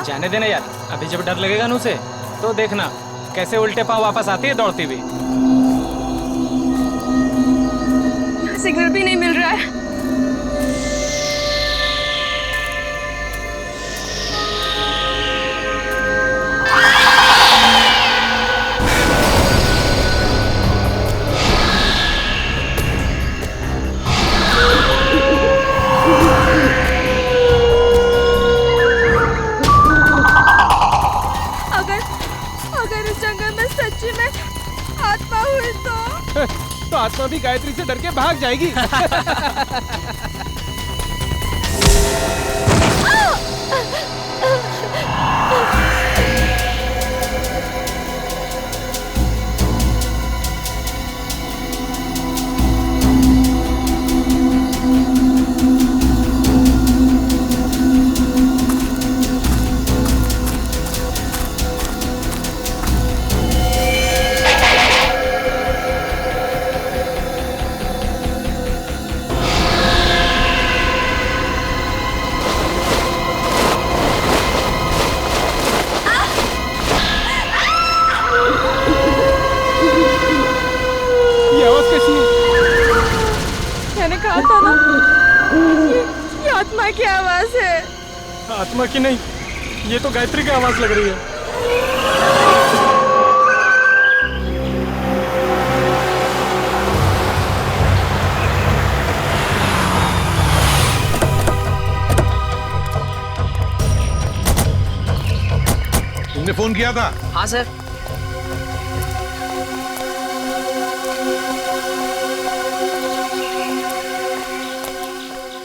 जाने देना यार, अभी जब डर लगेगा ना उसे तो देखना कैसे उल्टे पाँव वापस आती है दौड़ती हुई। सिग्नल भी नहीं मिल रहा है। अगर इस जंगल में सच्ची में आत्मा हुई तो आत्मा भी गायत्री से डर के भाग जाएगी। मैंने कहा था ना, ये आत्मा की आवाज है। आत्मा की नहीं, ये तो गायत्री की आवाज लग रही है। तुमने फोन किया था? हाँ सर।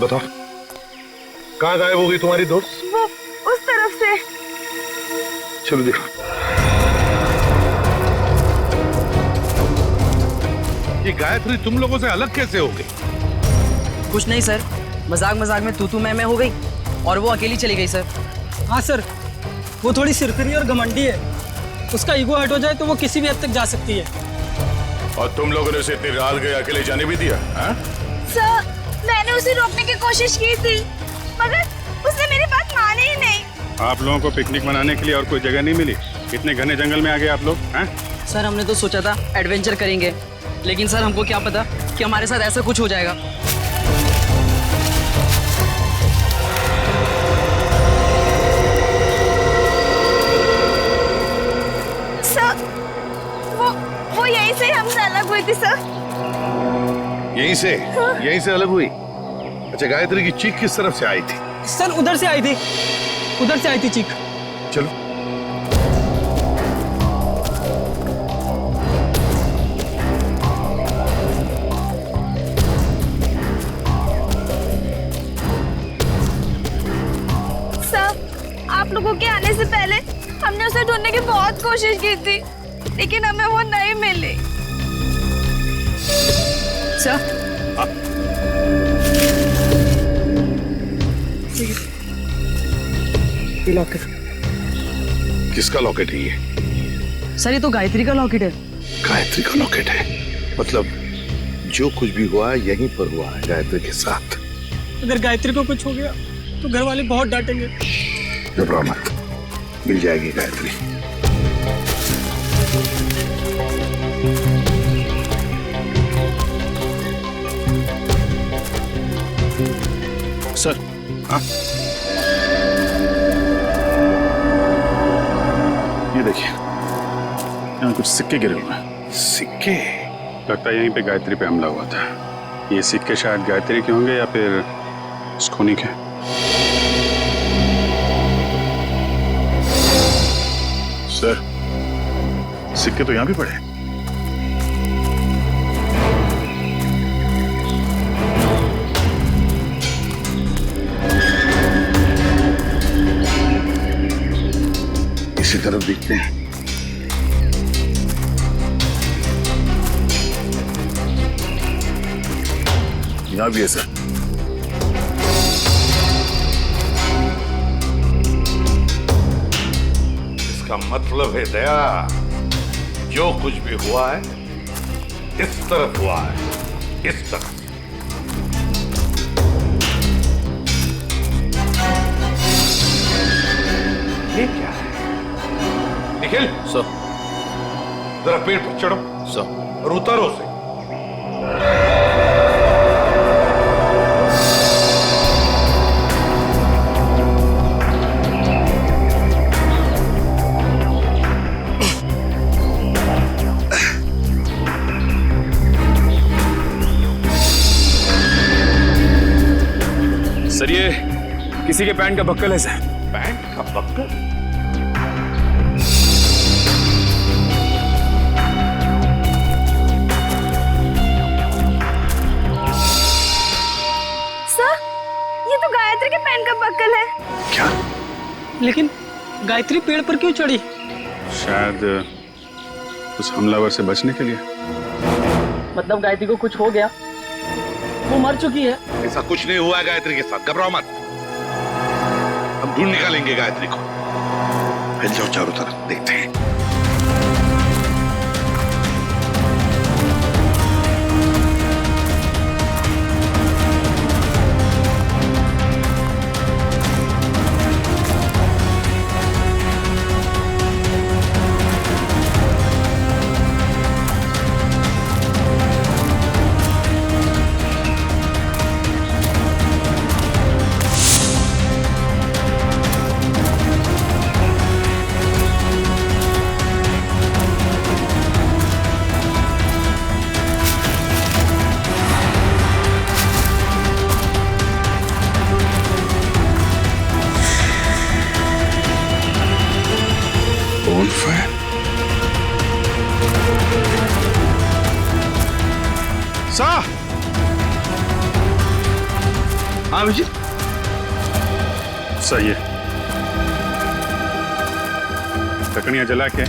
बताओ, कहाँ गायब हो गई तुम्हारी दोस्त? वो उस तरफ से। चलो देखो। ये गायत्री तुम लोगों से अलग कैसे हो गई? कुछ नहीं सर, मजाक मजाक में तू मैं हो गई और वो अकेली चली गई सर। हाँ सर, वो थोड़ी सिरफिरी और घमंडी है। उसका ईगो हट हो जाए तो वो किसी भी हद तक जा सकती है। और तुम लोगों ने उसे इतनी रात गए अकेले जाने भी दिया? सर, मैंने उसे रोकने की कोशिश की थी, मगर उसने मेरी बात मानी ही नहीं। आप लोगों को पिकनिक मनाने के लिए और कोई जगह नहीं मिली? इतने घने जंगल में आ गए आप लोग? हैं? सर हमने तो सोचा था एडवेंचर करेंगे, लेकिन सर हमको क्या पता कि हमारे साथ ऐसा कुछ हो जाएगा। सर, वो यहीं से हमसे अलग हुई थी सर। यहीं से अलग हुई? अच्छा, गायत्री की चीख किस तरफ से आई थी? सर उधर से आई थी, उधर से आई थी चीख। चलो। सर, आप लोगों के आने से पहले हमने उसे ढूंढने की बहुत कोशिश की थी, लेकिन हमें वो नहीं मिली। Sir locket. किसका लॉकेट है ये? सर ये तो गायत्री का लॉकेट है। गायत्री का लॉकेट है? मतलब जो कुछ भी हुआ है यहीं पर हुआ है गायत्री के साथ। अगर गायत्री को कुछ हो गया तो घर वाले बहुत डांटेंगे। घबराओ मत, मिल जाएगी गायत्री। सर। हाँ? ये देखिए, यहाँ कुछ सिक्के गिरे हुए हैं। सिक्के? लगता है यहीं पे गायत्री पे हमला हुआ था। ये सिक्के शायद गायत्री के होंगे या फिर स्कोनी के। सर, सिक्के तो यहाँ भी पड़े। इसी तरफ देखते हैं। यहाँ भी है सर। इसका मतलब है दया, जो कुछ भी हुआ है इस तरफ हुआ है, इस तरफ। ये क्या है? निखिल, सर। जरा पेड़ पर चढ़ो सर। और उतारो उसे। सर ये किसी के पैंट का बक्कल है सर। पैंट का बक्कल? सर, ये तो गायत्री के पैंट का बक्कल है। क्या? लेकिन गायत्री पेड़ पर क्यों चढ़ी? शायद उस हमलावर से बचने के लिए। मतलब गायत्री को कुछ हो गया, वो मर चुकी है। ऐसा कुछ नहीं हुआ है गायत्री के साथ, घबराओ मत। हम ढूंढ निकालेंगे गायत्री को। फैल जाओ चारों तरफ, देखते हैं। Bonfire? सा! हाँ विजय, सही है। लकड़ियां जला के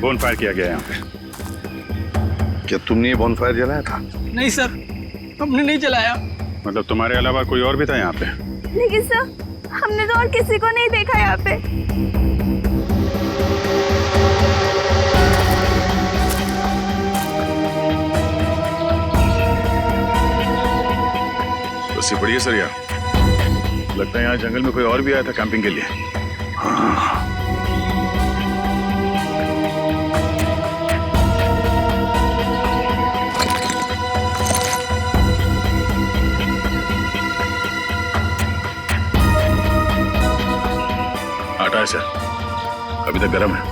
बोनफायर किया गया यहाँ पे। क्या तुमने ये बॉनफायर जलाया था? नहीं सर, हमने नहीं जलाया। मतलब तुम्हारे अलावा कोई और भी था यहाँ पे? लेकिन सर, हमने तो और किसी को नहीं देखा यहाँ पे। बस ये बढ़िया सर यार। लगता है यहाँ जंगल में कोई और भी आया था कैंपिंग के लिए। हाँ। आटा है सर, अभी तक गर्म है।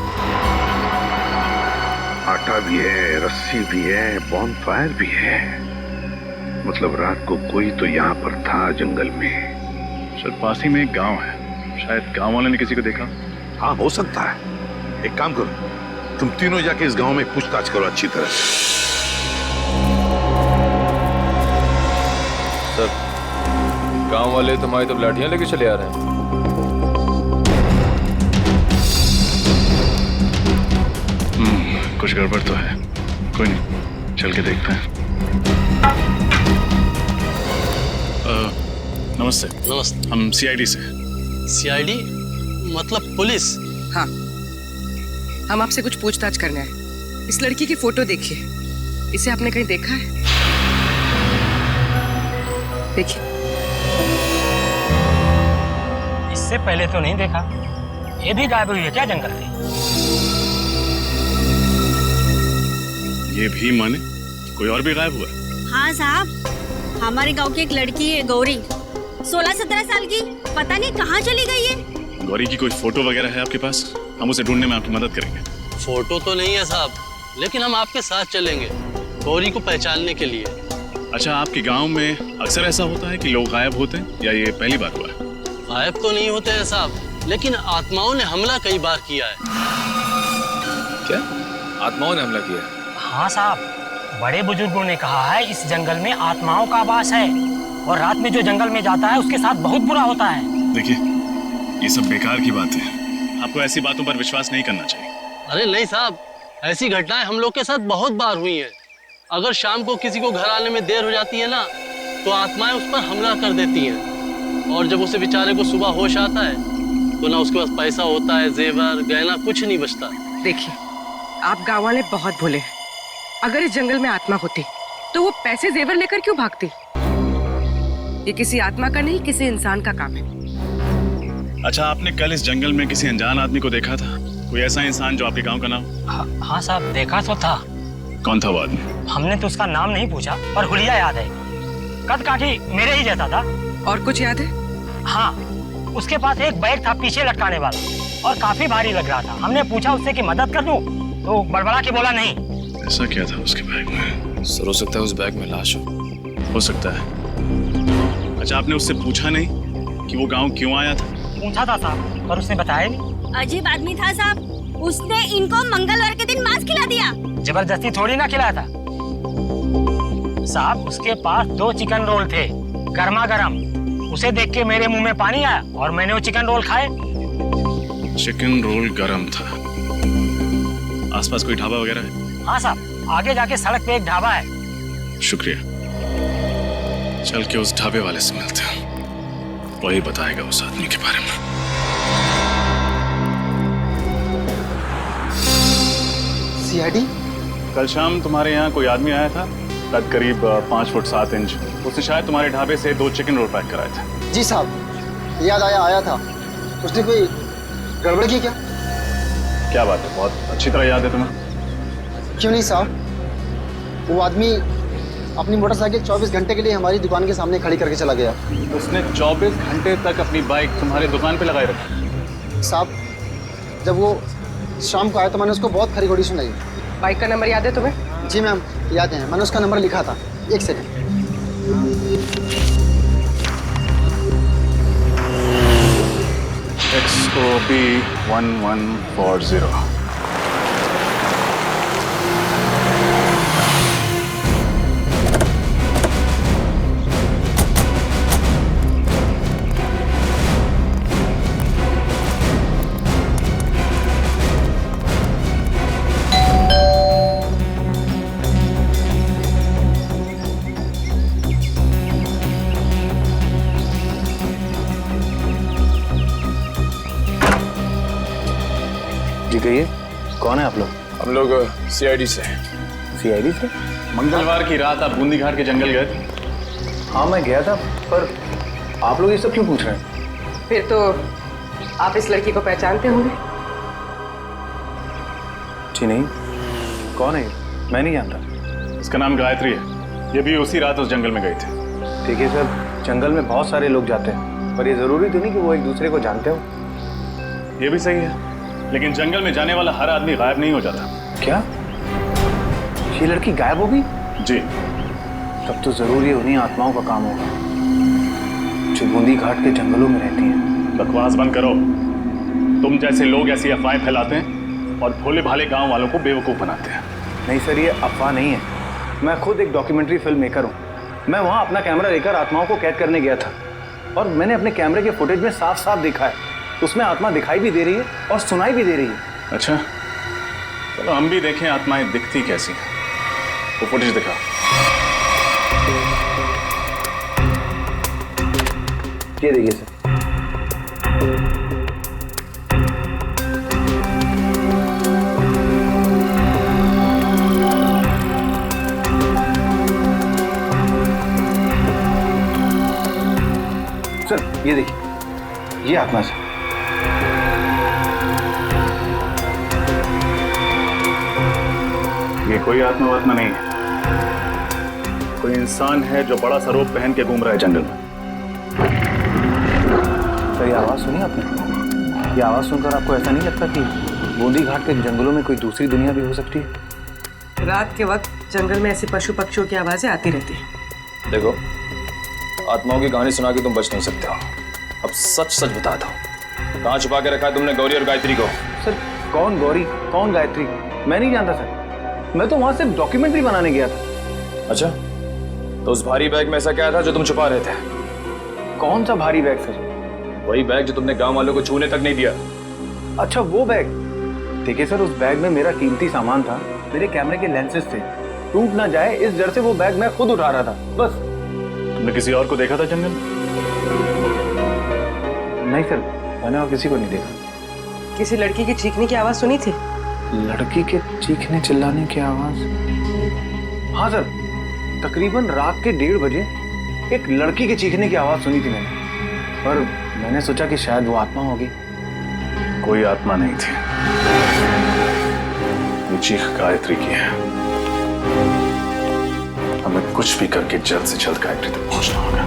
आटा भी है, रस्सी भी है, बॉनफायर भी है। मतलब रात को कोई तो यहाँ पर था जंगल में। सर पास ही में एक गांव है, शायद गांव वाले ने किसी को देखा। हाँ हो सकता है। एक काम करो, तुम तीनों जाके इस गांव में पूछताछ करो अच्छी तरह से। सर गांव वाले तुम्हारी तो लाठियां लेके चले आ रहे हैं। कुछ गड़बड़ तो है। कोई नहीं, चल के देखते हैं। नमस्ते। नमस्ते। हम सीआईडी से। सीआईडी मतलब पुलिस? हाँ, हम आपसे कुछ पूछताछ करना है। इस लड़की की फोटो देखिए, इसे आपने कहीं देखा है? देखिए। इससे पहले तो नहीं देखा। ये भी गायब हुई है क्या जंगल से? ये भी माने कोई और भी गायब हुआ? हाँ साहब, हमारे गांव की एक लड़की है गौरी, 16-17 साल की, पता नहीं कहाँ चली गई है। गौरी की कोई फोटो वगैरह है आपके पास? हम उसे ढूंढने में आपकी मदद करेंगे। फोटो तो नहीं है साहब, लेकिन हम आपके साथ चलेंगे गौरी को पहचानने के लिए। अच्छा, आपके गांव में अक्सर ऐसा होता है कि लोग गायब होते हैं या ये पहली बार हुआ है? गायब तो नहीं होते हैं साहब, लेकिन आत्माओं ने हमला कई बार किया है। क्या आत्माओं ने हमला किया है? हाँ साहब, बड़े बुजुर्गों ने कहा है इस जंगल में आत्माओं का वास है और रात में जो जंगल में जाता है उसके साथ बहुत बुरा होता है। देखिए, ये सब बेकार की बात है। आपको ऐसी बातों पर विश्वास नहीं करना चाहिए। अरे नहीं साहब, ऐसी घटनाएं हम लोग के साथ बहुत बार हुई हैं। अगर शाम को किसी को घर आने में देर हो जाती है ना, तो आत्माएं उस पर हमला कर देती हैं। और जब उसे बेचारे को सुबह होश आता है तो ना उसके पास पैसा होता है, जेवर गहना कुछ नहीं बचता। देखिए, आप गाँव वाले बहुत भोले हैं। अगर इस जंगल में आत्मा होती तो वो पैसे जेवर लेकर क्यों भागती? ये किसी आत्मा का नहीं, किसी इंसान का काम है। अच्छा, आपने कल इस जंगल में किसी अनजान आदमी को देखा था? कोई ऐसा इंसान जो आपके गांव का नाम? हाँ साहब, देखा तो था। कौन था वो आदमी? हमने तो उसका नाम नहीं पूछा, पर हुलिया याद है। कद काठी मेरे ही जैसा था। और कुछ याद है? हाँ, उसके पास एक बैग था पीछे लटकाने वाला, और काफी भारी लग रहा था। हमने पूछा उससे कि मदद कर दूं, तो बड़बड़ा के बोला नहीं। ऐसा क्या था उसके बैग में? सर, हो सकता है उस बैग में लाश हो सकता है। अच्छा, आपने उससे पूछा नहीं कि वो गांव क्यों आया था? पूछा था साहब, पर उसने बताया नहीं। अजीब आदमी था साहब, उसने इनको मंगलवार के दिन मांस खिला दिया। जबरदस्ती थोड़ी ना खिलाया था साहब। उसके पास 2 चिकन रोल थे, गर्मा गर्म। उसे देख के मेरे मुंह में पानी आया और मैंने वो चिकन रोल खाए। चिकन रोल गरम था। आसपास कोई ढाबा वगैरह है? हाँ साहब, आगे जाके सड़क पे एक ढाबा है। शुक्रिया। चल के उस ढाबे वाले से मिलते हैं, वही बताएगा उस आदमी के बारे में। सीआईडी? कल शाम तुम्हारे यहाँ कोई आदमी आया था, कद करीब 5 फुट 7 इंच। उसने शायद तुम्हारे ढाबे से 2 चिकन रोल पैक कराए थे। जी साहब, याद आया था। उसने कोई गड़बड़ की क्या? क्या बात है, बहुत अच्छी तरह याद है तुम्हें। क्यों नहीं साहब, वो आदमी अपनी मोटरसाइकिल 24 घंटे के लिए हमारी दुकान के सामने खड़ी करके चला गया। उसने 24 घंटे तक अपनी बाइक तुम्हारी दुकान पे लगाए रखी? साहब, जब वो शाम को आया तो मैंने उसको बहुत खरी खोटी सुनाई। बाइक का नंबर याद है तुम्हें? जी मैम, याद है। मैंने उसका नंबर लिखा था। एक सेकंड। XOB 1140। जी कहिए, कौन है आप लोग? हम लोग सीआईडी से। सीआईडी से? मंगलवार की रात आप बूंदी घाट के जंगल गए थे? हाँ मैं गया था, पर आप लोग ये सब क्यों पूछ रहे हैं? फिर तो आप इस लड़की को पहचानते होंगे। जी नहीं, कौन है ये? मैं नहीं जानता। इसका नाम गायत्री है। ये भी उसी रात उस जंगल में गई थी। ठीक है सर, जंगल में बहुत सारे लोग जाते हैं, पर ये जरूरी तो नहीं कि वो एक दूसरे को जानते हो। ये भी सही है, लेकिन जंगल में जाने वाला हर आदमी गायब नहीं हो जाता। क्या ये लड़की गायब होगी? जी। तब तो जरूर ये उन्हीं आत्माओं का काम होगा जो बूंदी घाट के जंगलों में रहती हैं। बकवास बंद करो। तुम जैसे लोग ऐसी अफवाहें फैलाते हैं और भोले भाले गांव वालों को बेवकूफ बनाते हैं। नहीं सर, ये अफवाह नहीं है। मैं खुद एक डॉक्यूमेंट्री फिल्म मेकर हूँ। मैं वहाँ अपना कैमरा लेकर आत्माओं को कैद करने गया था, और मैंने अपने कैमरे के फुटेज में साफ साफ देखा है, उसमें आत्मा दिखाई भी दे रही है और सुनाई भी दे रही है। अच्छा, चलो हम भी देखें आत्माएं दिखती कैसी हैं। वो फुटेज दिखा। ये देखिए सर। सर ये देखिए, ये आत्मा से। ये कोई आत्मा नहीं है, कोई इंसान है जो बड़ा सा रोप पहन के घूम रहा है जंगल में। सर ये आवाज़ सुनी आपने? ये आवाज़ सुनकर आपको ऐसा नहीं लगता कि बूंदी घाट के जंगलों में कोई दूसरी दुनिया भी हो सकती है? रात के वक्त जंगल में ऐसे पशु पक्षियों की आवाजें आती रहती हैं। देखो, आत्माओं की कहानी सुना के तुम बच नहीं सकते हो। अब सच सच बता दो, कहाँ छुपा के रखा है तुमने गौरी और गायत्री को? सर कौन गौरी, कौन गायत्री, मैं नहीं जानता सर। मैं तो वहां सिर्फ डॉक्यूमेंट्री बनाने गया था। अच्छा, तो उस भारी बैग में ऐसा क्या था जो तुम छुपा रहे थे? कौन सा भारी बैग सर? वही बैग जो तुमने गांव वालों को छूने तक नहीं दिया। अच्छा वो बैग। देखिए सर, उस बैग में मेरा कीमती सामान था, मेरे कैमरे के लेंसेज थे। टूट ना जाए इस डर से वो बैग मैं खुद उठा रहा था, बस। तुमने किसी और को देखा था जंगल में? नहीं सर, मैंने और किसी को नहीं देखा। किसी लड़की की चीखने की आवाज सुनी थी? लड़की के चीखने चिल्लाने की आवाज? हाँ सर, तकरीबन रात के 1:30 बजे एक लड़की के चीखने की आवाज सुनी थी मैंने, पर मैंने सोचा कि शायद वो आत्मा होगी। कोई आत्मा नहीं थी, ये चीख गायत्री की है। हमें कुछ भी करके जल्द से जल्द गायत्री तक पहुंचना होगा।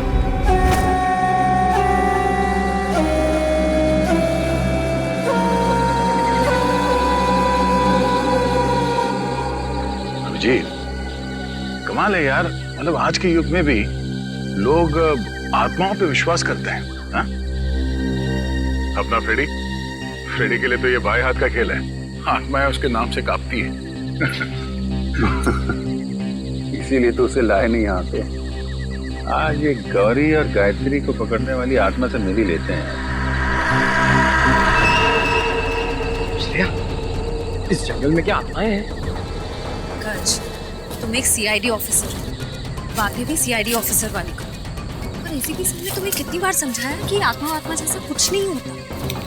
अभिजीत, कमाल है यार, मतलब आज के युग में भी लोग आत्माओं पे विश्वास करते हैं। हा? अपना फ्रेडी के लिए तो ये बाएं हाथ का खेल है, आत्माएं उसके नाम से कांपती है। इसीलिए तो उसे लाए नहीं यहाँ पे। आज ये गौरी और गायत्री को पकड़ने वाली आत्मा से मिल ही लेते हैं। इस जंगल में क्या आत्माएं हैं? पंकज, तुम एक सीआईडी ऑफिसर हो, बातें भी सीआईडी ऑफिसर वाली करो। पर एसीपी सर ने तुम्हें कितनी बार समझाया कि आत्मा जैसा कुछ नहीं होता।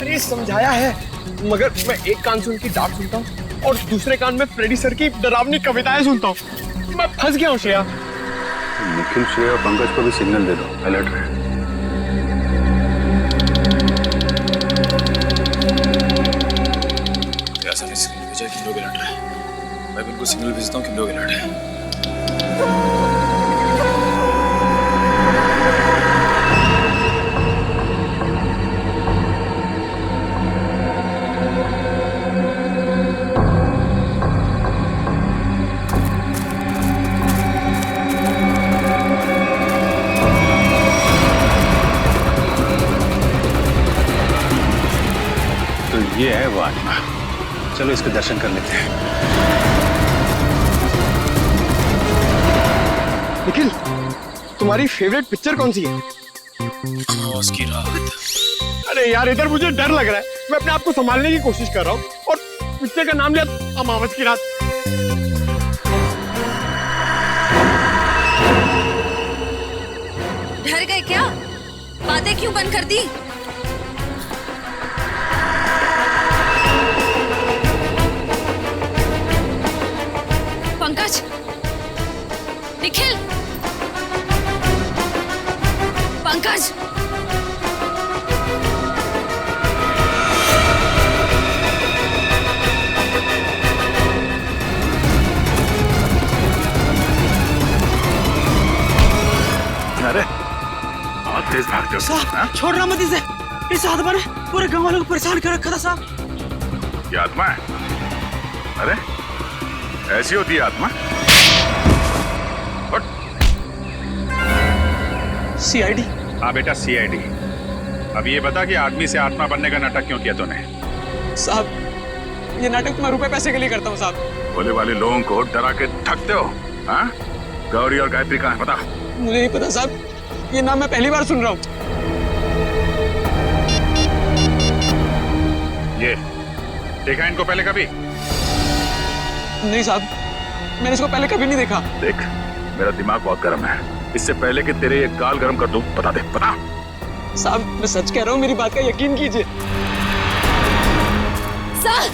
अरे समझाया है, मगर मैं एक कान से उनकी डांट सुनता हूँ और दूसरे कान में फ्रेडी सर की डरावनी कविताएं सुनता हूँ। मैं फंस गया हूँ श्रेया। निखिल, श्रेया और पंकज को भी सिग्नल दे दो, अलर्ट रहे। सिग्नल भेजा कि लोग अलर्ट रहे। मैं बिल्कुल सिग्नल भेजता हूँ कि लोग अलर्ट है। तो ये है वो आत्मा, चलो इसके दर्शन कर लेते हैं। निखिल, तुम्हारी फेवरेट पिक्चर कौन सी है? अमावस की रात। अरे यार, इधर मुझे डर लग रहा है। मैं अपने आप को संभालने की कोशिश कर रहा हूँ और पिक्चर का नाम लिया अमावस की रात। डर गए क्या? बातें क्यों बंद कर दी? पंकज, निखिल, पंकज, अरे बहुत तेज भागते हो साहब। छोड़ रहा मत इसे, इस आत्मा ने पूरे गांव वालों को परेशान कर रखा था साहब। ये आत्मा है? अरे ऐसी होती है आत्मा? सीआईडी? हाँ बेटा, सीआईडी। अब ये बता कि आदमी से आत्मा बनने का नाटक क्यों किया तूने? साहब, ये नाटक मैं रुपए पैसे के लिए करता हूँ साहब। भोले वाले लोगों को डरा के थकते हो। हाँ? गौरी और गायत्री कहाँ है, पता? मुझे नहीं पता साहब, ये नाम मैं पहली बार सुन रहा हूँ। ये देखा इनको पहले कभी? नहीं साहब, मैंने इसको पहले कभी नहीं देखा। देख, मेरा दिमाग बहुत गर्म है, इससे पहले कि तेरे ये गाल गर्म कर दूं, बता दे, बता। साहब, मैं सच कह रहा हूँ, मेरी बात का यकीन कीजिए। सर,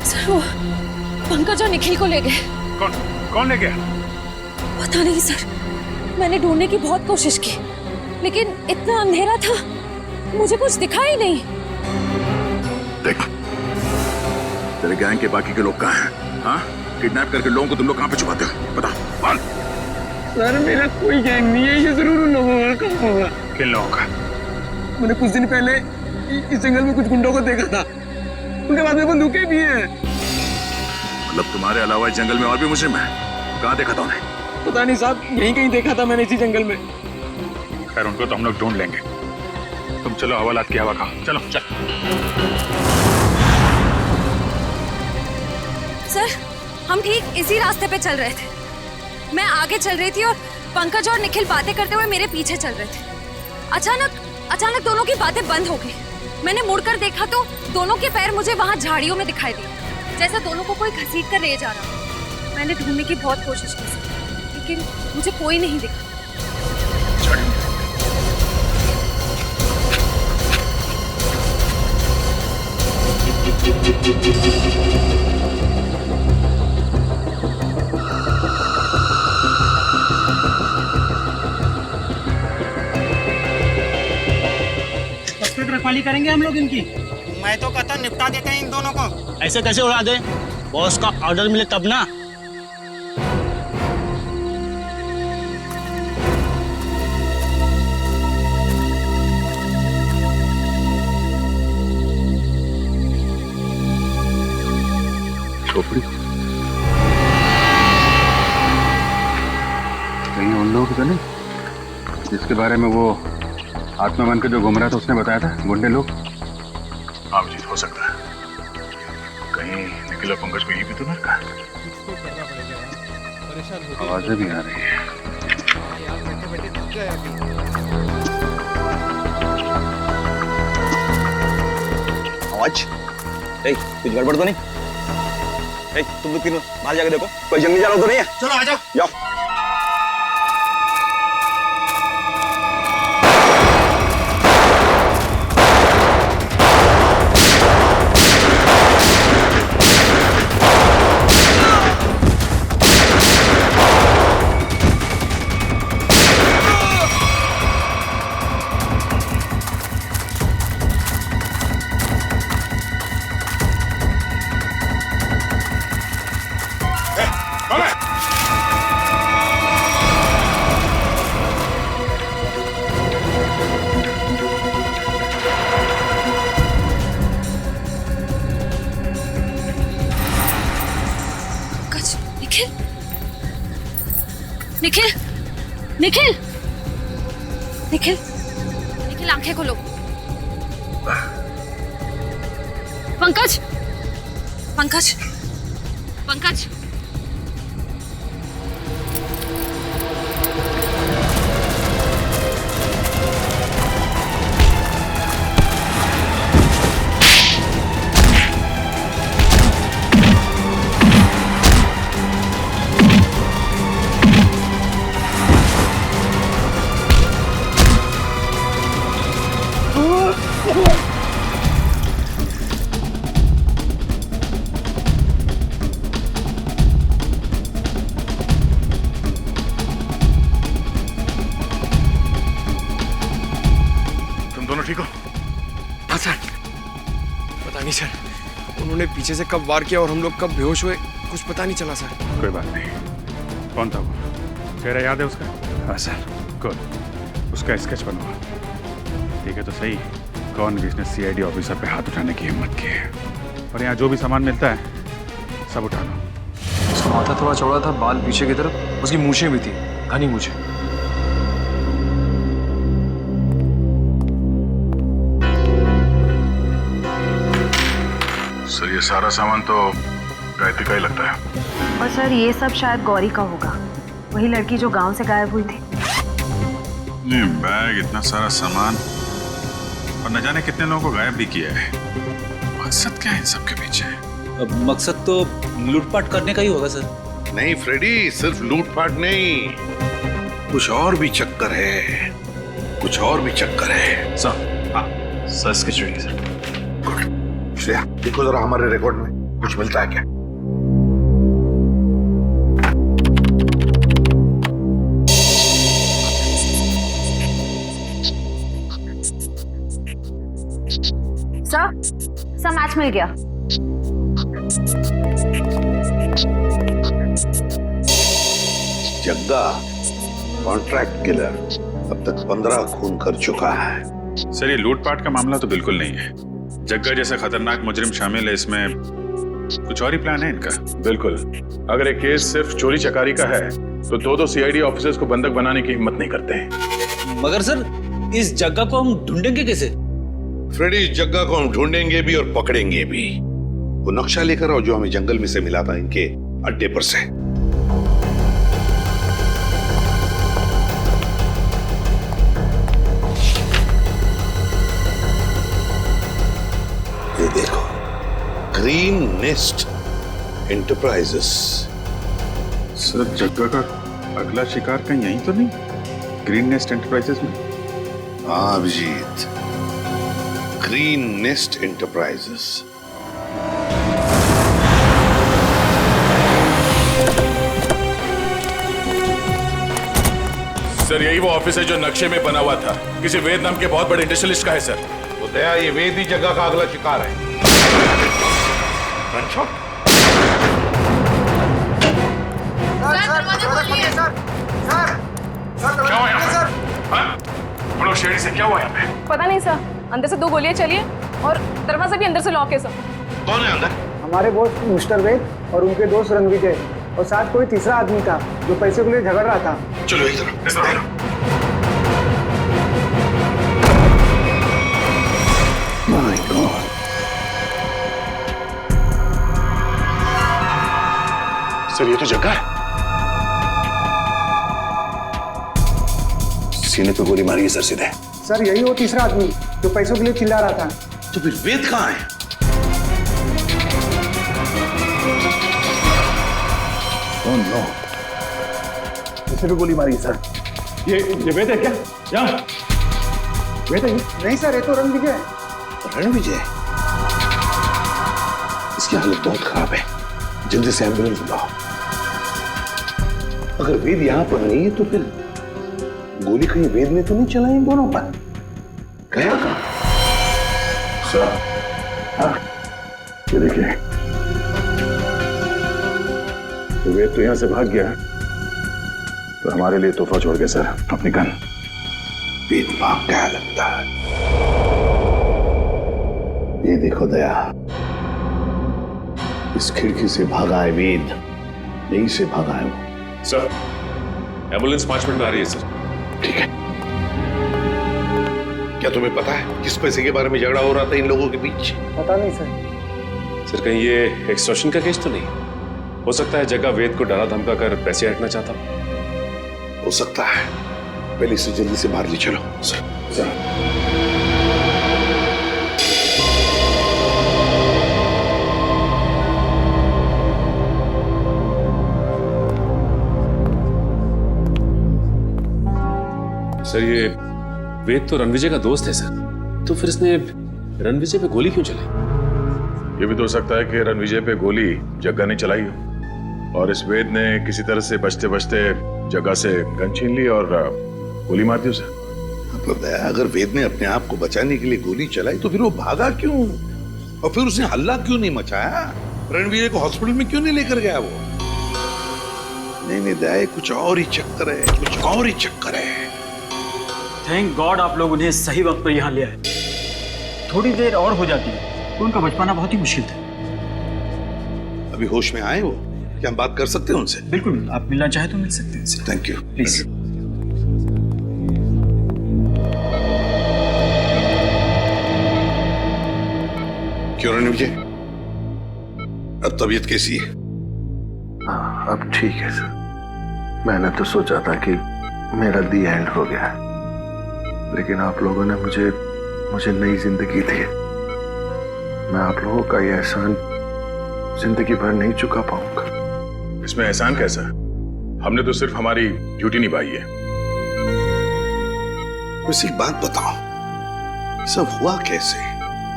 सर वो पंकज और निखिल को ले गए। कौन ले गया? पता नहीं सर, मैंने ढूंढने की बहुत कोशिश की, लेकिन इतना अंधेरा था, मुझे कुछ दिखा ही नहीं। देख, तेरे गैंग के बाकी के लोग कहाँ हैं? हाँ? किडनैप करके लोगों को तुम लोग कहाँ पे छुपाते हो? बता, बोल। सर, मेरा कोई गैंग नहीं है, ये जरूर उन लोगों का होगा। किन लोगों का? मैंने कुछ दिन पहले इस जंगल में कुछ गुंडों को देखा था, उनके बाद में बंदूकें भी हैं। मतलब तुम्हारे अलावा इस जंगल में और भी मुजरिम है? कहाँ देखा था उन्हें? पता नहीं साहब, यहीं कहीं देखा था मैंने इसी जंगल में। खैर, उनको तो हम लोग ढूंढ लेंगे। तुम चलो, हवालात की हवा खाओ। चलो चल। सर, हम ठीक इसी रास्ते पे चल रहे थे। मैं आगे चल रही थी और पंकज और निखिल बातें करते हुए मेरे पीछे चल रहे थे। अचानक दोनों की बातें बंद हो गई। मैंने मुड़कर देखा तो दोनों के पैर मुझे वहां झाड़ियों में दिखाई दिए, जैसे दोनों को कोई घसीट कर ले जा रहा। मैंने ढूंढने की बहुत कोशिश की, लेकिन मुझे कोई नहीं दिखा। रखवाली करेंगे हम लोग इनकी। मैं तो कहता निपटा देते हैं इन दोनों को। ऐसे कैसे उड़ा दे? बॉस का ऑर्डर मिले तब ना। खोपड़ी कहीं उन लोगों की तो नहीं जिसके बारे में वो आत्मा बन के जो घूम रहा था उसने बताया था, गुंडे लोग? हाँ जी, हो सकता है। कहीं निखिल और पंकज को यही भी तो नर का आवाजें भी आ रही है। आवाज कुछ गड़बड़ तो नहीं? तुम लोग तीनों बाहर जाके देखो, कोई जंगली जानवर तो नहीं है? चलो आ जाओ। जाओ। निखिल, निखिल, निखिल, निखिल आंखें खोलो। पंकज, पंकज, पंकज। ठीक हो? हाँ सर। पता नहीं सर, उन्होंने पीछे से कब वार किया और हम लोग कब बेहोश हुए, कुछ पता नहीं चला सर। कोई बात नहीं। कौन था वो? चेहरा याद है उसका? हाँ सर। गुड। उसका स्केच बनवा। ठीक है तो सही, कौन जिसने सीआईडी ऑफिसर पे हाथ उठाने की हिम्मत की है। और यहाँ जो भी सामान मिलता है सब उठा लो। उसका माथा थोड़ा चौड़ा था, बाल पीछे की तरफ, उसकी मूछें भी थी, घनी मूछें। सर ये सारा सामान तो गायत्री का ही लगता है। और सर ये सब शायद गौरी का होगा, वही लड़की जो गांव से गायब हुई थी। नहीं, बैग, इतना सारा सामान और न जाने कितने लोगों को गायब भी किया है। मकसद क्या है इन सब के पीछे? अब मकसद तो लूटपाट करने का ही होगा सर। नहीं फ्रेडी, सिर्फ लूटपाट नहीं, कुछ और भी चक्कर है, कुछ और भी चक्कर है। सर, हाँ sir, sketch ready sir. Good. Shreya देखो जरा हमारे रिकॉर्ड में कुछ मिलता है क्या? सर मैच मिल गया। जग्गा कॉन्ट्रैक्ट किलर अब तक 15 खून कर चुका है। सर ये लूटपाट का मामला तो बिल्कुल नहीं है। जग्गा जैसा खतरनाक मुजरिम शामिल है इसमें, कुछ और ही प्लान है इनका। बिल्कुल। अगर एक केस सिर्फ चोरी चकारी का है तो दो सीआईडी ऑफिसर्स को बंधक बनाने की हिम्मत नहीं करते हैं। मगर सर इस जग्गा को हम ढूंढेंगे कैसे? फ्रेडी, इस जग्गा को हम ढूंढेंगे भी और पकड़ेंगे भी। वो नक्शा लेकर आओ जो हमें जंगल में से मिला था इनके अड्डे पर से। ये देखो, ग्रीन नेस्ट एंटरप्राइजेस। सर जग्गा का अगला शिकार कहीं यहीं तो नहीं? ग्रीन नेस्ट एंटरप्राइजेस में? हाँ Abhijit, green nest enterprises. Sir यही वो ऑफिस है जो नक्शे में बना हुआ था, किसी वेद नाम के बहुत बड़े इंडस्ट्रियलिस्ट का है सर। तो दया, ये वेद ही जगह का अगला शिकार है। गनशॉट। क्या हुआ यहाँ पे? हम लोग शेरी से क्या हुआ यहाँ पे? पता नहीं सर, अंदर से 2 गोलियां चली और दरवाजा भी अंदर से लॉक है सर। कौन है अंदर? हमारे बॉस मिस्टर वेद और उनके दोस्त रणविजय और साथ कोई तीसरा आदमी था जो पैसे के लिए झगड़ रहा था। चलो इधर। My God. सर ये तो जगह है। सीने पे गोली मारी है सर सीधे। सर यही वो तीसरा आदमी जो पैसों के लिए चिल्ला रहा था। तो फिर वेद कहाँ है? Oh no. इसे भी गोली मारी है सर। ये वेद है क्या? यहाँ वेद है? नहीं सर, ये तो रणविजय है। रणविजय? इसकी हालत बहुत खराब है, जल्दी से एम्बुलेंस बुलाओ। अगर वेद यहाँ पर नहीं है तो फिर गोली कहीं वेद ने तो नहीं चलाई इन दोनों पर? गया कहाँ? सर हाँ ये देखिए, तो वेद तो यहां से भाग गया तो हमारे लिए तोहफा छोड़ गया सर, अपनी गन। वेद भाग गया लगता है। ये देखो दया, इस खिड़की से भागा है वेद, यहीं से भागा है वो। सर एम्बुलेंस 5 मिनट में आ रही है सर। ठीक है। क्या तुम्हें पता है किस पैसे के बारे में झगड़ा हो रहा था इन लोगों के बीच? पता नहीं सर। सर कहीं ये एक्सटॉर्शन का केस तो नहीं? हो सकता है जगह वेद को डरा धमका कर पैसे हटना चाहता हो सकता है। पहले इसे जल्दी से बाहर ले चलो। सर सर ये वेद तो रणविजय का दोस्त है सर, तो फिर इसने रणविजय पे गोली क्यों चलाई? ये भी तो हो सकता है कि रणविजय पे गोली जग्गा ने चलाई हो और इस वेद ने किसी तरह से बचते बचते जग्गा से गन छीन ली और गोली मार दी उसे। मतलब अगर वेद ने अपने आप को बचाने के लिए गोली चलाई तो फिर वो भागा क्यों और फिर उसने हल्ला क्यों नहीं मचाया? रणविजय को हॉस्पिटल में क्यों नहीं लेकर गया वो? नहीं दया, कुछ और ही चक्कर है, कुछ और ही चक्कर है। थैंक गॉड आप लोग उन्हें सही वक्त पर यहाँ ले आए। थोड़ी देर और हो जाती तो उनका बच पाना बहुत ही मुश्किल था। अभी होश में आए वो? क्या हम बात कर सकते हैं उनसे? बिल्कुल, आप मिलना चाहे तो मिल सकते हैं। Thank you. प्लीज। क्यों रणविजय, अब तबीयत कैसी है? हाँ अब ठीक है सर। मैंने तो सोचा था कि मेरा दी एंड हो गया, लेकिन आप लोगों ने मुझे नई जिंदगी दी। मैं आप लोगों का ये एहसान जिंदगी भर नहीं चुका पाऊंगा। इसमें एहसान कैसा? हमने तो सिर्फ हमारी ड्यूटी निभाई है। वैसे एक बात बताओ, सब हुआ कैसे?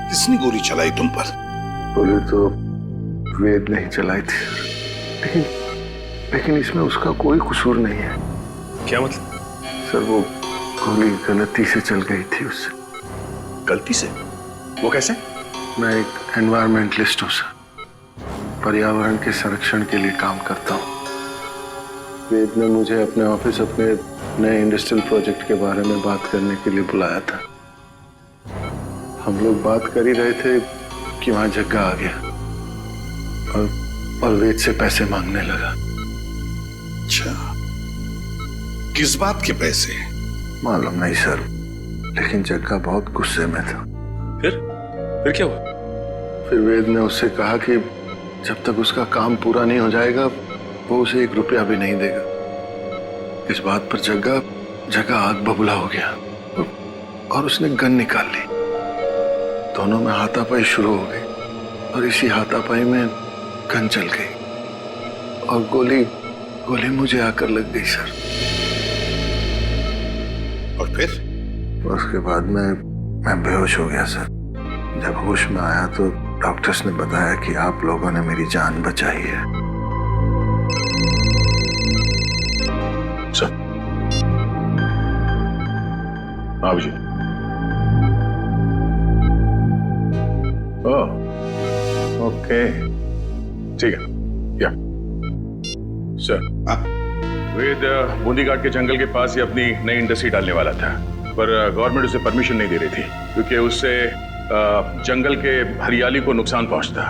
किसने गोली चलाई तुम पर? गोली तो वेद नहीं चलाई थी, लेकिन इसमें उसका कोई कसूर नहीं है। क्या मतलब? सर वो गोली गलती से चल गई थी उससे। गलती से? वो कैसे? मैं एक एनवायरमेंटलिस्ट हूँ सर, पर्यावरण के संरक्षण के लिए काम करता हूँ। वेद ने मुझे अपने ऑफिस अपने नए इंडस्ट्रियल प्रोजेक्ट के बारे में बात करने के लिए बुलाया था। हम लोग बात कर ही रहे थे कि वहां जग्गा आ गया और वेद से पैसे मांगने लगा। अच्छा, किस बात के पैसे? मालूम नहीं सर, लेकिन जग्गा बहुत गुस्से में था। फिर क्या हुआ? फिर वेद ने उससे कहा कि जब तक उसका काम पूरा नहीं हो जाएगा वो उसे 1 रुपया भी नहीं देगा। इस बात पर जग्गा आग बबूला हो गया और उसने गन निकाल ली। दोनों में हाथापाई शुरू हो गई और इसी हाथापाई में गन चल गई और गोली मुझे आकर लग गई सर। और फिर? उसके बाद मैं बेहोश हो गया सर। जब होश में आया तो डॉक्टर्स ने बताया कि आप लोगों ने मेरी जान बचाई है। सर आप जी ओह ओके ठीक है या सर वेद बूंदी घाट के जंगल के पास ही अपनी नई इंडस्ट्री डालने वाला था, पर गवर्नमेंट उसे परमिशन नहीं दे रही थी क्योंकि उससे जंगल के हरियाली को नुकसान पहुंचता।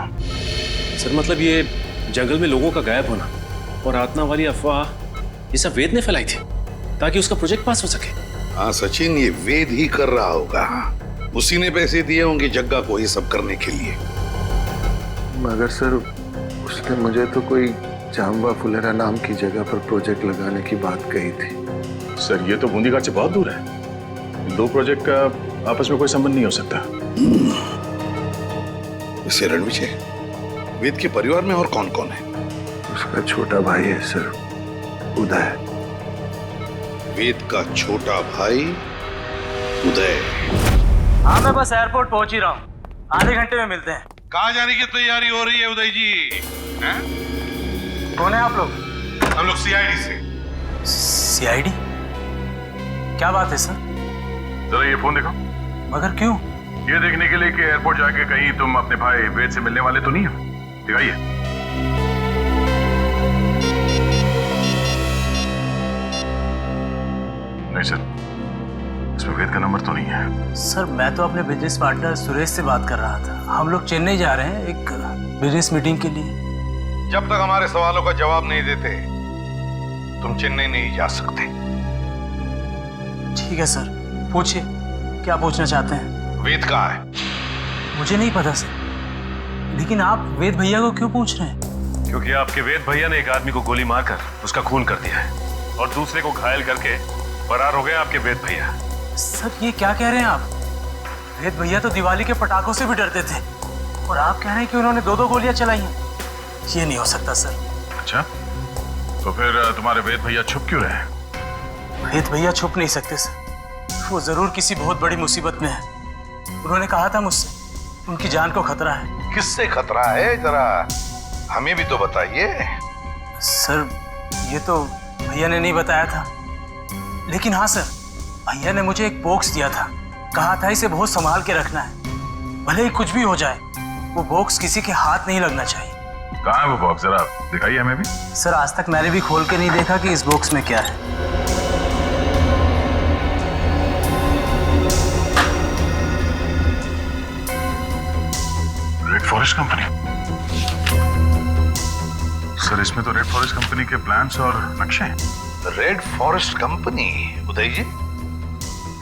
सर मतलब ये जंगल में लोगों का गायब होना और आत्मा वाली अफवाह ये सब वेद ने फैलाई थी ताकि उसका प्रोजेक्ट पास हो सके। हाँ सचिन, ये वेद ही कर रहा होगा। उसी ने पैसे दिए होंगे जग्गा को ये सब करने के लिए। मगर सर उसने मुझे तो कोई जाम्बा फुलेरा नाम की जगह पर प्रोजेक्ट लगाने की बात कही थी। सर ये तो बूंदी घाट से बहुत दूर है, दो प्रोजेक्ट का आपस में कोई संबंध नहीं हो सकता। इसे रणविजय, वेद के परिवार में और कौन कौन है? उसका छोटा भाई है सर, उदय। वेद का छोटा भाई उदय। हाँ मैं बस एयरपोर्ट पहुंच ही रहा हूँ, आधे घंटे में मिलते हैं। कहाँ जाने की तैयारी हो रही है उदय जी? हैं? कौन है आप लोग? हम लोग सीआईडी से। सीआईडी? क्या बात है सर? जरा ये फोन देखो। मगर क्यों? ये देखने के लिए कि एयरपोर्ट जाके कहीं तुम अपने भाई वेद से मिलने वाले तो नहीं हो। दिखाइए। नहीं सर, इसमें वेद का नंबर तो नहीं है। सर मैं तो अपने बिजनेस पार्टनर सुरेश से बात कर रहा था। हम लोग चेन्नई जा रहे हैं एक बिजनेस मीटिंग के लिए। जब तक हमारे सवालों का जवाब नहीं देते तुम चेन्नई नहीं जा सकते। ठीक है सर, पूछिए क्या पूछना चाहते हैं। वेद कहाँ है? मुझे नहीं पता सर, लेकिन आप वेद भैया को क्यों पूछ रहे हैं? क्योंकि आपके वेद भैया ने एक आदमी को गोली मारकर उसका खून कर दिया है और दूसरे को घायल करके फरार हो गए आपके वेद भैया। सर ये क्या कह रहे हैं आप? वेद भैया तो दिवाली के पटाखों से भी डरते थे और आप कह रहे हैं कि उन्होंने दो गोलियां चलाई हैं। ये नहीं हो सकता सर। अच्छा, तो फिर तुम्हारे वेद भैया छुप क्यों रहे? वेद भैया छुप नहीं सकते सर, वो जरूर किसी बहुत बड़ी मुसीबत में है। उन्होंने कहा था मुझसे उनकी जान को खतरा है। किससे खतरा है, जरा हमें भी तो बताइए। सर ये तो भैया ने नहीं बताया था, लेकिन हाँ सर भैया ने मुझे एक बॉक्स दिया था, कहा था इसे बहुत संभाल के रखना है, भले ही कुछ भी हो जाए वो बॉक्स किसी के हाथ नहीं लगना चाहिए। कहाँ है वो बॉक्स, जरा दिखाइए हमें भी। सर आज तक मैंने भी खोल के नहीं देखा कि इस बॉक्स में क्या है। Red forest company? सर इसमें तो रेड फॉरेस्ट कंपनी के प्लान्स और नक्शे हैं। Red forest company? Uday ji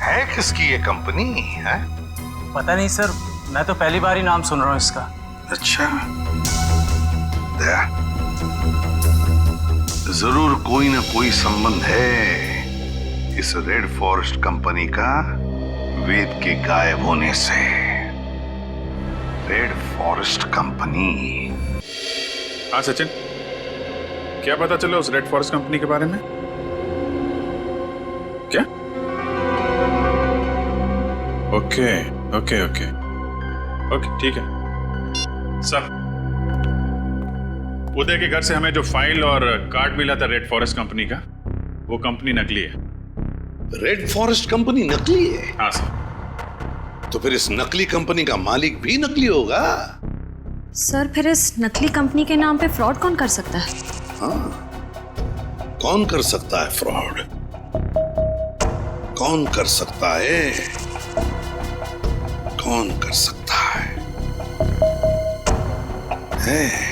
है किसकी ये कंपनी है? पता नहीं सर, मैं तो पहली बार ही नाम सुन रहा हूँ इसका। अच्छा, जरूर कोई ना कोई संबंध है इस रेड फॉरेस्ट कंपनी का वेद के गायब होने से। Red forest company. हाँ सचिन, क्या पता चला उस रेड फॉरेस्ट कंपनी के बारे में? क्या? ओके ओके ओके ओके ठीक है सर। उदय के घर से हमें जो फाइल और कार्ड मिला था रेड फॉरेस्ट कंपनी का, वो कंपनी नकली है। रेड फॉरेस्ट कंपनी नकली है? हाँ सर। तो फिर इस नकली कंपनी का मालिक भी नकली होगा? सर फिर इस नकली कंपनी के नाम पे फ्रॉड कौन कर सकता है? हाँ, कौन कर सकता है फ्रॉड? कौन कर सकता है? कौन कर सकता है?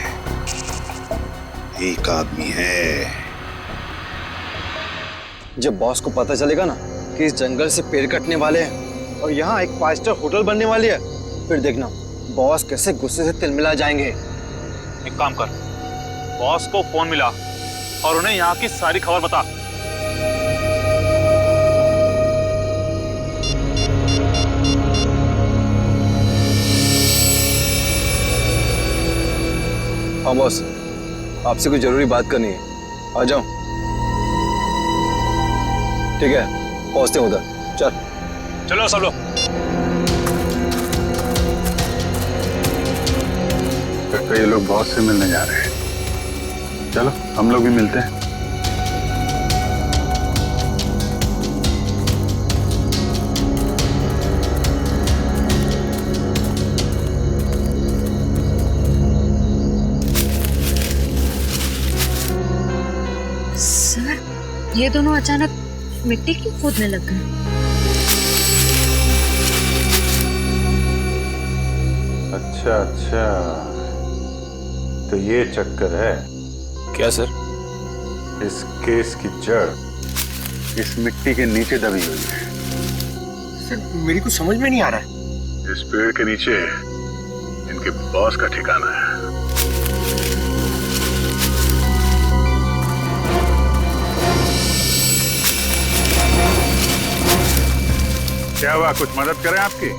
एक आदमी है। जब बॉस को पता चलेगा ना कि इस जंगल से पेड़ कटने वाले हैं और यहाँ एक 5 स्टार होटल बनने वाली है, फिर देखना बॉस कैसे गुस्से से तिलमिला जाएंगे। एक काम कर, बॉस को फोन मिला और उन्हें यहाँ की सारी खबर बता। हाँ बॉस, आपसे कुछ जरूरी बात करनी है, आ जाओ। ठीक है, पहुंचते हैं उधर। चलो सब लोग। तो ये लोग बॉस से मिलने जा रहे हैं, चलो हम लोग भी मिलते हैं। ये दोनों अचानक मिट्टी क्यों खोदने लग गए? अच्छा अच्छा, तो ये चक्कर है क्या सर? इस केस की जड़ इस मिट्टी के नीचे दबी हुई है। सर मेरी कुछ समझ में नहीं आ रहा है। इस पेड़ के नीचे इनके बॉस का ठिकाना है। क्या हुआ, कुछ मदद करें आपकी?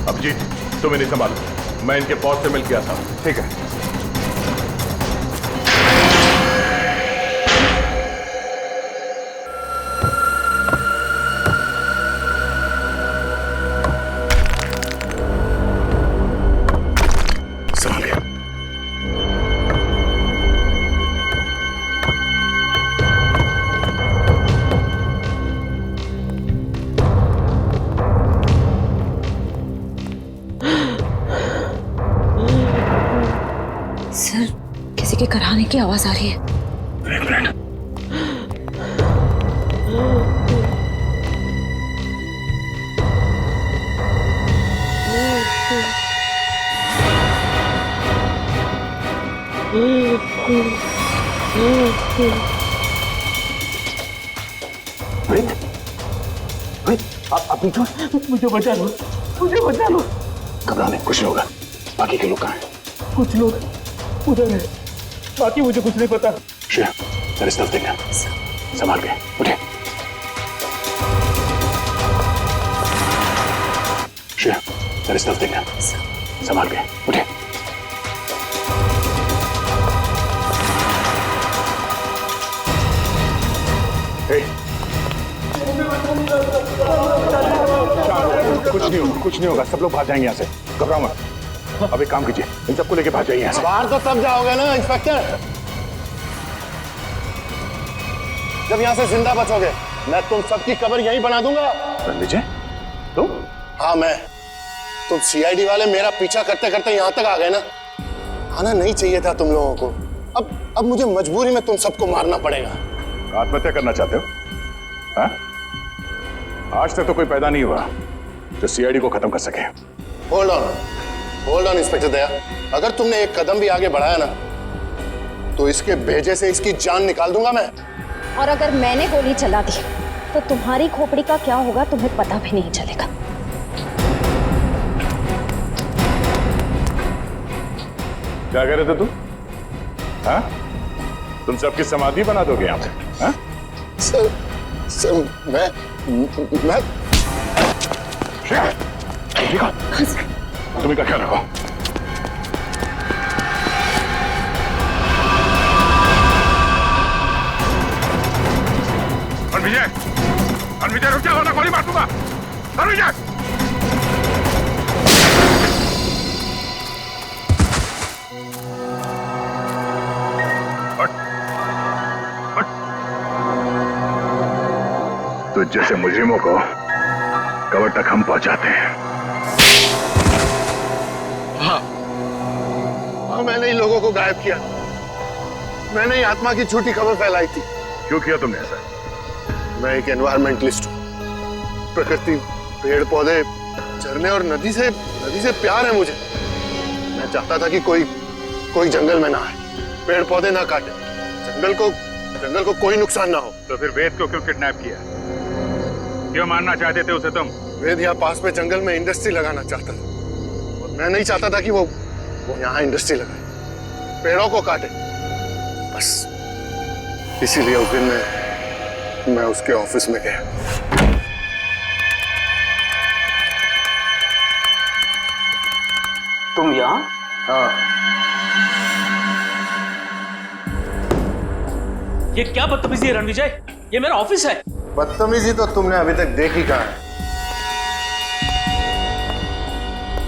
अभिजीत तुम इन्हें संभालो, मैं इनके बॉस से मिल गया था। ठीक है। सर किसी के कराने की आवाज आ रही है। एक मिनट। आप तो मुझे बचा लो, मुझे बचा लो। घबराने कुछ नहीं होगा। बाकी के लोग कहाँ हैं? कुछ लोग उधर है, बाकी मुझे कुछ नहीं पता। श्रेया, मेरे तरफ देखना, संभाल के उठे। श्रेया, मेरे तरफ देखना, संभाल के उठे। कुछ नहीं होगा, सब लोग भाग जाएंगे यहाँ से। घबराओ मत। अब एक काम कीजिए, इन सबको लेके भाग जाइए यहाँ से। बाहर तो तब जाओगे ना इंस्पेक्टर, जब यहाँ से जिंदा बचोगे। मैं तुम सबकी कब्र यहीं बना दूंगा। विजय, तुम? हाँ मैं। तुम सीआईडी वाले मेरा पीछा करते करते यहाँ तक आ गए ना। आना नहीं चाहिए था तुम लोगों को। अब मुझे मजबूरी में तुम सबको मारना पड़ेगा। आत्महत्या करना चाहते हो? हाँ? आज तक तो कोई पैदा नहीं हुआ जो सीआईडी को खत्म कर सके। होल्ड ऑन इंस्पेक्टर दया, अगर तुमने एक कदम भी आगे बढ़ाया ना तो इसके भेजे से इसकी जान निकाल दूंगा मैं। और अगर मैंने गोली चला दी तो तुम्हारी खोपड़ी का क्या होगा तुम्हें पता भी नहीं चलेगा। क्या कह रहे थे तुम? हाँ? तुम सबकी समाधि बना दोगे यहाँ पे? हाँ? सर मैं ठीक है, तुम इनका ख्याल रखो। विजय रुक जाओ, गोली मार दूंगा। विजय तो जैसे मुजरिमों को कब्र तक हम पहुंचाते हैं। हाँ, मैंने ही लोगों को गायब किया। मैंने ही आत्मा की झूठी खबर फैलाई थी। क्यों किया तुमने ऐसा? मैं एक एनवायरमेंटलिस्ट हूँ। प्रकृति, पेड़ पौधे, झरने और नदी से प्यार है मुझे। मैं चाहता था कि कोई जंगल में ना आए, पेड़ पौधे ना काटे, जंगल को कोई नुकसान ना हो। तो फिर वेद को क्यों किडनैप किया? क्यों मारना चाहते थे उसे तुम? वेद यहाँ पास में जंगल में इंडस्ट्री लगाना चाहता था और मैं नहीं चाहता था कि वो यहाँ इंडस्ट्री लगाए, पेड़ों को काटे। बस इसीलिए उस दिन मैं उसके ऑफिस में गया। तुम यहाँ? हाँ। ये क्या बदतमीजी है रणविजय? ये मेरा ऑफिस है। बदतमीजी तो तुमने अभी तक देखी कहाँ है?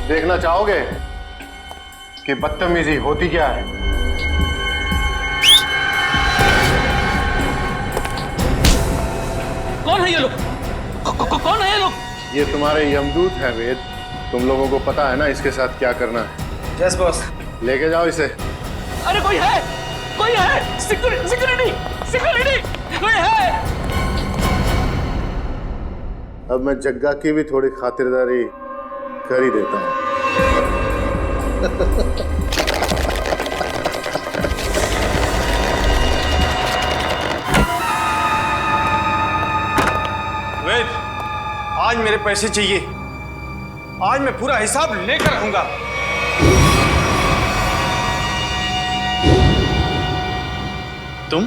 देखना चाहोगे कि बदतमीजी होती क्या है? कौन है ये लोग? कौन है ये लोग? ये तुम्हारे यमदूत हैं वेद। तुम लोगों को पता है ना इसके साथ क्या करना है? Yes boss. लेके जाओ इसे। अरे कोई है सिक्योरिटी कोई है। अब मैं जग्गा की भी थोड़ी खातिरदारी कर ही देता हूँ। वेद, आज मेरे पैसे चाहिए। आज मैं पूरा हिसाब लेकर रहूंगा। तुम?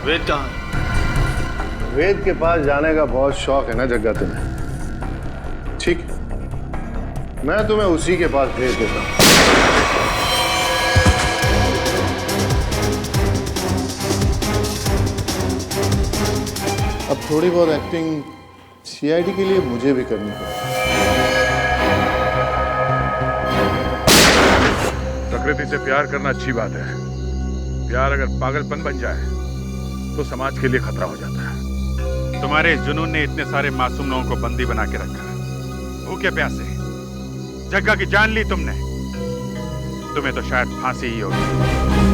वेद कहाँ है? वेद के पास जाने का बहुत शौक है ना जग्गा तुम्हें? ठीक है, मैं तुम्हें उसी के पास भेज देता हूँ। अब थोड़ी बहुत एक्टिंग सीआईडी के लिए मुझे भी करनी पड़ेगी। प्रकृति से प्यार करना अच्छी बात है। प्यार अगर पागलपन बन जाए तो समाज के लिए खतरा हो जाता है। तुम्हारे इस जुनून ने इतने सारे मासूम लोगों को बंदी बना के रखा। भूखे प्यासे जग्गा की जान ली तुमने। तुम्हें तो शायद फांसी ही होगी।